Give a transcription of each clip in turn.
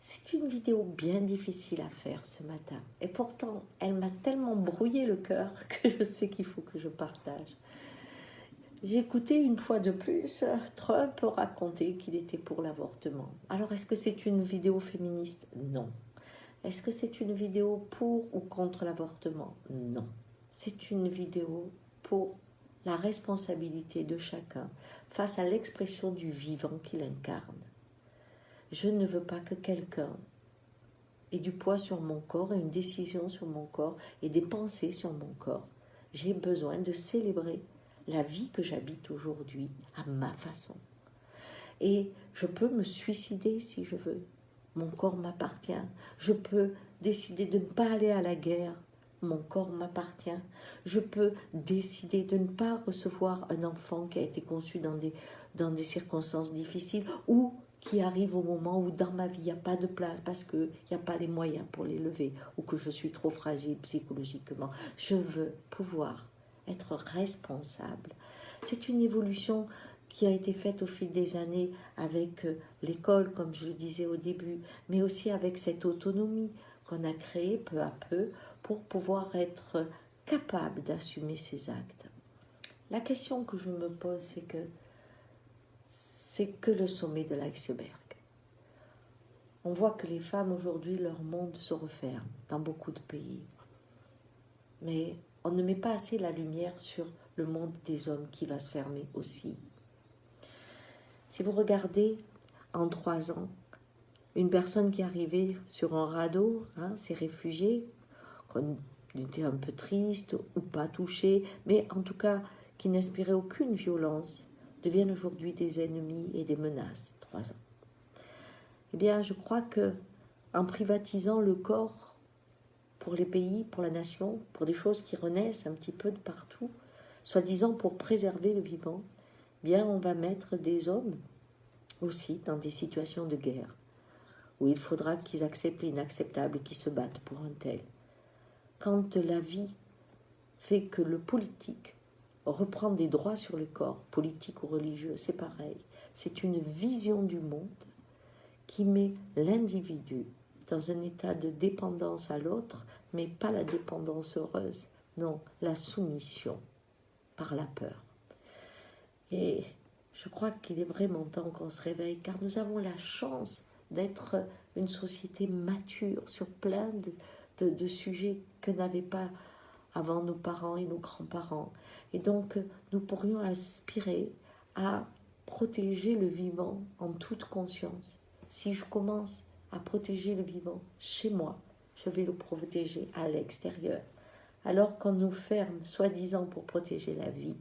C'est une vidéo bien difficile à faire ce matin. Et pourtant, elle m'a tellement brouillé le cœur que je sais qu'il faut que je partage. J'ai écouté une fois de plus Trump raconter qu'il était pour l'avortement. Alors, est-ce que c'est une vidéo féministe? Non. Est-ce que c'est une vidéo pour ou contre l'avortement? Non. C'est une vidéo pour la responsabilité de chacun face à l'expression du vivant qu'il incarne. Je ne veux pas que quelqu'un ait du poids sur mon corps et une décision sur mon corps et des pensées sur mon corps. J'ai besoin de célébrer la vie que j'habite aujourd'hui à ma façon. Et je peux me suicider si je veux. Mon corps m'appartient. Je peux décider de ne pas aller à la guerre. Mon corps m'appartient. Je peux décider de ne pas recevoir un enfant qui a été conçu dans des circonstances difficiles ou qui arrive au moment où dans ma vie il n'y a pas de place parce qu'il n'y a pas les moyens pour l'élever ou que je suis trop fragile psychologiquement. Je veux pouvoir être responsable. C'est une évolution qui a été faite au fil des années avec l'école, comme je le disais au début, mais aussi avec cette autonomie qu'on a créée peu à peu pour pouvoir être capable d'assumer ses actes. La question que je me pose, c'est que le sommet de l'iceberg. On voit que les femmes aujourd'hui, leur monde se referme dans beaucoup de pays. Mais on ne met pas assez la lumière sur le monde des hommes qui va se fermer aussi. Si vous regardez en 3 ans, une personne qui est arrivée sur un radeau, ces réfugiés, qu'on était un peu triste ou pas touchés, mais en tout cas qui n'inspiraient aucune violence, deviennent aujourd'hui des ennemis et des menaces. 3 ans. Eh bien, je crois que en privatisant le corps pour les pays, pour la nation, pour des choses qui renaissent un petit peu de partout, soi-disant pour préserver le vivant, eh bien, on va mettre des hommes aussi dans des situations de guerre, où il faudra qu'ils acceptent l'inacceptable et qu'ils se battent pour un tel. Quand la vie fait que le politique reprend des droits sur le corps, politique ou religieux, c'est pareil. C'est une vision du monde qui met l'individu dans un état de dépendance à l'autre, mais pas la dépendance heureuse, non, la soumission par la peur. Et je crois qu'il est vraiment temps qu'on se réveille, car nous avons la chance d'être une société mature sur plein de sujets que n'avaient pas avant nos parents et nos grands-parents. Et donc, nous pourrions aspirer à protéger le vivant en toute conscience. Si je commence à protéger le vivant chez moi, je vais le protéger à l'extérieur. Alors qu'on nous ferme, soi-disant pour protéger la vie,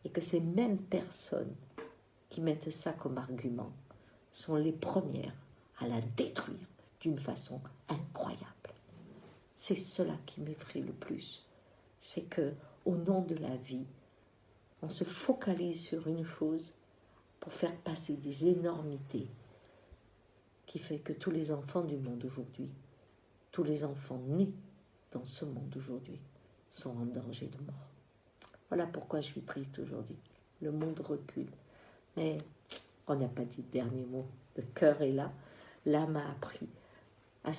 et que ces mêmes personnes qui mettent ça comme argument sont les premières à la détruire d'une façon incroyable. C'est cela qui m'effraie le plus. C'est que, au nom de la vie, on se focalise sur une chose pour faire passer des énormités qui fait que tous les enfants du monde aujourd'hui, tous les enfants nés dans ce monde aujourd'hui, sont en danger de mort. Voilà pourquoi je suis triste aujourd'hui. Le monde recule. Mais on n'a pas dit le dernier mot. Le cœur est là. L'âme a appris à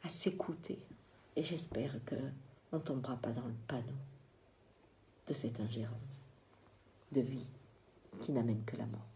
à s'écouter. Et j'espère qu'on ne tombera pas dans le panneau de cette ingérence de vie qui n'amène que la mort.